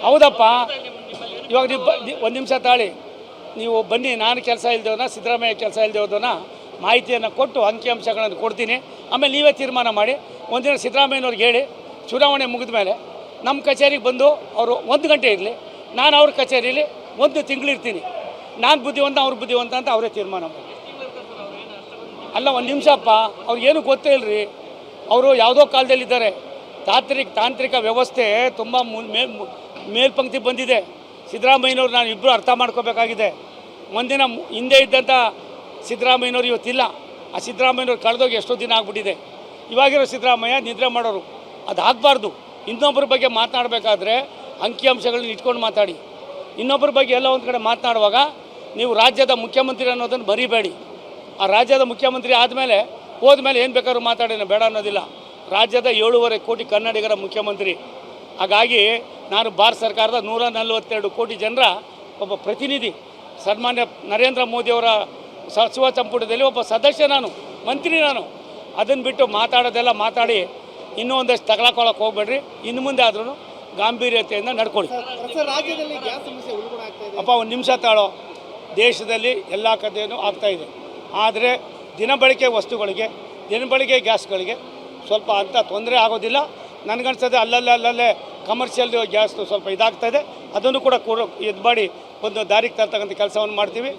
ಹೌದಪ್ಪ. ಇವಾಗ ನೀವು ಒಂದು ನಿಮಿಷ ತಾಳಿ, ನೀವು ಬನ್ನಿ. ನಾನು ಕೆಲಸ ಇಲ್ದೇವನ, ಸಿದ್ದರಾಮಯ್ಯ ಕೆಲಸ ಇಲ್ದೇವದನ್ನ ಮಾಹಿತಿಯನ್ನು ಕೊಟ್ಟು ಅಂಕಿಅಂಶಗಳನ್ನು ಕೊಡ್ತೀನಿ. ಆಮೇಲೆ ನೀವೇ ತೀರ್ಮಾನ ಮಾಡಿ. ಒಂದಿನ ಸಿದ್ದರಾಮಯ್ಯನವ್ರಿಗೆ ಹೇಳಿ, ಚುನಾವಣೆ ಮುಗಿದ ಮೇಲೆ ನಮ್ಮ ಕಚೇರಿಗೆ ಬಂದು ಅವರು 1 ಗಂಟೆ ಇರಲಿ, ನಾನು ಅವ್ರ ಕಚೇರಿಯಲ್ಲಿ 1 ತಿಂಗಳಿರ್ತೀನಿ. ನಾನು ಬುದ್ಧಿವಂತ, ಅವ್ರ ಬುದ್ಧಿವಂತ ಅಂತ ಅವರೇ ತೀರ್ಮಾನ ಮಾಡಿ. ಅಲ್ಲ, ಒಂದು ನಿಮಿಷಪ್ಪ, ಅವ್ರಿಗೇನು ಗೊತ್ತೇ ಇಲ್ಲರಿ. ಅವರು ಯಾವುದೋ ಕಾಲದಲ್ಲಿದ್ದಾರೆ. ತಾಂತ್ರಿಕ ವ್ಯವಸ್ಥೆ ತುಂಬ ಮೇಲ್ಪಂಕ್ತಿ ಬಂದಿದೆ. ಸಿದ್ದರಾಮಯ್ಯನವ್ರು ನಾನು ಇಬ್ಬರು ಅರ್ಥ ಮಾಡ್ಕೋಬೇಕಾಗಿದೆ. ಒಂದಿನ ಹಿಂದೆ ಇದ್ದಂಥ ಸಿದ್ದರಾಮಯ್ಯನವ್ರು ಇವತ್ತಿಲ್ಲ. ಆ ಸಿದ್ದರಾಮಯ್ಯನವ್ರು ಕಳೆದೋಗಿ ಎಷ್ಟೋ ದಿನ ಆಗ್ಬಿಟ್ಟಿದೆ. ಇವಾಗಿರೋ ಸಿದ್ದರಾಮಯ್ಯ ನಿದ್ರೆ ಮಾಡೋರು. ಅದು ಆಗಬಾರ್ದು. ಇನ್ನೊಬ್ಬರ ಬಗ್ಗೆ ಮಾತನಾಡಬೇಕಾದ್ರೆ ಅಂಕಿಅಂಶಗಳನ್ನ ಇಟ್ಕೊಂಡು ಮಾತಾಡಿ. ಇನ್ನೊಬ್ಬರ ಬಗ್ಗೆ ಎಲ್ಲ ಒಂದು ಕಡೆ ಮಾತನಾಡುವಾಗ ನೀವು ರಾಜ್ಯದ ಮುಖ್ಯಮಂತ್ರಿ ಅನ್ನೋದನ್ನು ಬರಿಬೇಡಿ. ಆ ರಾಜ್ಯದ ಮುಖ್ಯಮಂತ್ರಿ ಆದಮೇಲೆ ಹೋದ್ಮೇಲೆ ಏನು ಬೇಕಾದ್ರೂ ಮಾತಾಡೋಣ, ಬೇಡ ಅನ್ನೋದಿಲ್ಲ. ರಾಜ್ಯದ 7.5 ಕೋಟಿ ಕನ್ನಡಿಗರ ಮುಖ್ಯಮಂತ್ರಿ. ಹಾಗಾಗಿ ನಾನು ಭಾರತ ಸರ್ಕಾರದ 142 ಕೋಟಿ ಜನರ ಒಬ್ಬ ಪ್ರತಿನಿಧಿ. ಸನ್ಮಾನ್ಯ ನರೇಂದ್ರ ಮೋದಿಯವರ ಸಚಿವ ಸಂಪುಟದಲ್ಲಿ ಒಬ್ಬ ಸದಸ್ಯ, ನಾನು ಮಂತ್ರಿ. ನಾನು ಅದನ್ನು ಬಿಟ್ಟು ಮಾತಾಡೋದೆಲ್ಲ ಮಾತಾಡಿ ಇನ್ನೂ ಒಂದಷ್ಟು ತಗೊಳಕ್ಕೆ ಹೋಗ್ಬೇಡ್ರಿ. ಇನ್ನು ಮುಂದೆ ಆದ್ರೂ ಗಾಂಭೀರ್ಯತೆಯಿಂದ ನಡ್ಕೊಳ್ಳಿ. ಅಪ್ಪ, ಒಂದು ನಿಮಿಷ ತಾಳೋ. ದೇಶದಲ್ಲಿ ಎಲ್ಲ ಕಡೆಯೂ ಆಗ್ತಾಯಿದೆ. ಆದರೆ ದಿನಬಳಕೆ ವಸ್ತುಗಳಿಗೆ, ದಿನಬಳಕೆ ಗ್ಯಾಸ್ಗಳಿಗೆ ಸ್ವಲ್ಪ ಅಂಥ ತೊಂದರೆ ಆಗೋದಿಲ್ಲ. ನನಗನ್ಸೋದೆ ಅಲ್ಲಲ್ಲೇ ಕಮರ್ಷಿಯಲ್ ಗ್ಯಾಸ್ದು ಸ್ವಲ್ಪ ಇದಾಗ್ತಾಯಿದೆ. ಅದನ್ನು ಕೂಡ ಇದು ಮಾಡಿ ಒಂದು ದಾರಿಗೆ ತರ್ತಕ್ಕಂಥ ಕೆಲಸವನ್ನು ಮಾಡ್ತೀವಿ.